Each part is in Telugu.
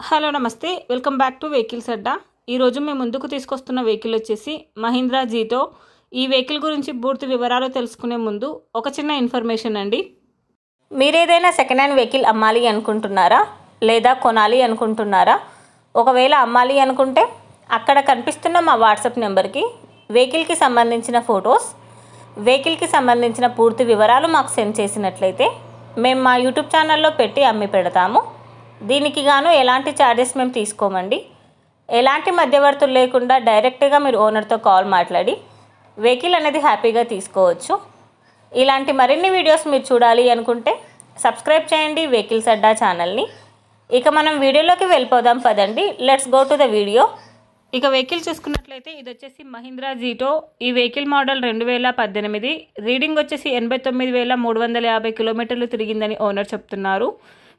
హలో నమస్తే వెల్కమ్ బ్యాక్ టు వెహికల్స్ అడ్డా. ఈరోజు మేము ముందుకు తీసుకొస్తున్న వెహికల్ వచ్చేసి మహీంద్రా జీటో. ఈ వెహికల్ గురించి పూర్తి వివరాలు తెలుసుకునే ముందు ఒక చిన్న ఇన్ఫర్మేషన్ అండి. మీరు ఏదైనా సెకండ్ హ్యాండ్ వెహికల్ అమ్మాలి అనుకుంటున్నారా లేదా కొనాలి అనుకుంటున్నారా? ఒకవేళ అమ్మాలి అనుకుంటే అక్కడ కనిపిస్తున్న మా వాట్సాప్ నెంబర్కి వెహికల్కి సంబంధించిన ఫొటోస్, వెహికల్కి సంబంధించిన పూర్తి వివరాలు మాకు సెండ్ చేసినట్లయితే మేము మా యూట్యూబ్ ఛానల్లో పెట్టి అమ్మి పెడతాము. దీనికి గాను ఎలాంటి ఛార్జెస్ మేము తీసుకోమండి. ఎలాంటి మధ్యవర్తులు లేకుండా డైరెక్ట్గా మీరు ఓనర్తో కాల్ మాట్లాడి వెహికల్ అనేది హ్యాపీగా తీసుకోవచ్చు. ఇలాంటి మరిన్ని వీడియోస్ మీరు చూడాలి అనుకుంటే సబ్స్క్రైబ్ చేయండి వెహికల్స్ అడ్డా ఛానల్ని. ఇక మనం వీడియోలోకి వెళ్ళిపోదాం పదండి. Let's go to the video. ఇక వెహికల్ చూసుకున్నట్లయితే ఇది వచ్చేసి మహీంద్రా జీటో. ఈ వెహికల్ మోడల్ 2018. రీడింగ్ వచ్చేసి 89,350 కిలోమీటర్లు తిరిగిందని ఓనర్ చెప్తున్నారు.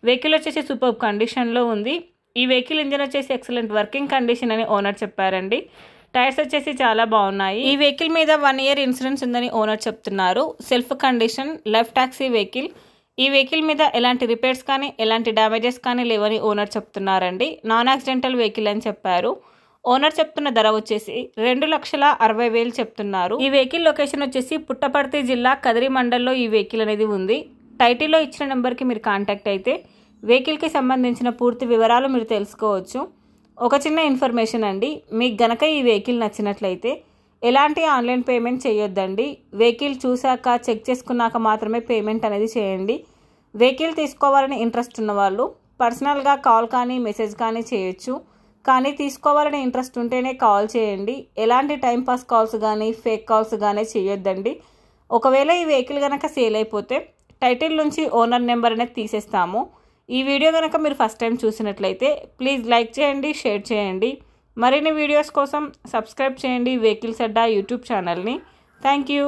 వెహికల్ వచ్చేసి సూపర్ కండిషన్లో ఉంది. ఈ వెహికల్ ఇంజిన్ వచ్చేసి ఎక్సలెంట్ వర్కింగ్ కండిషన్ అని ఓనర్ చెప్పారండి. టైర్స్ వచ్చేసి చాలా బాగున్నాయి. ఈ వెహికల్ మీద 1 ఇయర్ ఇన్సూరెన్స్ ఉందని ఓనర్ చెప్తున్నారు. Self condition, life taxi vehicle. ఈ వెహికల్ మీద ఎలాంటి రిపేర్స్ కానీ ఎలాంటి డ్యామేజెస్ కానీ లేవని ఓనర్ చెప్తున్నారండి. నాన్ యాక్సిడెంటల్ వెహికల్ అని చెప్పారు. ఓనర్ చెప్తున్న ధర వచ్చేసి 2,60,000 చెప్తున్నారు. ఈ వెహికల్ లొకేషన్ వచ్చేసి పుట్టపర్తి జిల్లా కదిరి మండల్లో ఈ వెహికల్ అనేది ఉంది. టైటిల్లో ఇచ్చిన నెంబర్కి మీరు కాంటాక్ట్ అయితే వెహికల్కి సంబంధించిన పూర్తి వివరాలు మీరు తెలుసుకోవచ్చు. ఒక చిన్న ఇన్ఫర్మేషన్ అండి, మీకు గనక ఈ వెహికల్ నచ్చినట్లయితే ఎలాంటి ఆన్లైన్ పేమెంట్ చేయొద్దండి. వెహికల్ చూశాక చెక్ చేసుకున్నాక మాత్రమే పేమెంట్ అనేది చేయండి. వెహికల్ తీసుకోవాలని ఇంట్రెస్ట్ ఉన్న వాళ్ళు పర్సనల్గా కాల్ కానీ మెసేజ్ కానీ చేయొచ్చు. కానీ తీసుకోవాలని ఇంట్రెస్ట్ ఉంటేనే కాల్ చేయండి. ఎలాంటి టైంపాస్ కాల్స్ కానీ ఫేక్ కాల్స్ కానీ చేయొద్దండి. ఒకవేళ ఈ వెహికల్ కనుక సేల్ అయిపోతే టైటిల్ నుంచి ఓనర్ నెంబర్ అనేది తీసేస్తాము. ఈ వీడియో కనుక మీరు ఫస్ట్ టైం చూసినట్లయితే ప్లీజ్ లైక్ చేయండి, షేర్ చేయండి. మరిన్ని వీడియోస్ కోసం సబ్స్క్రైబ్ చేయండి వెహికల్స్ అడ్డా యూట్యూబ్ ఛానల్ని. Thank you.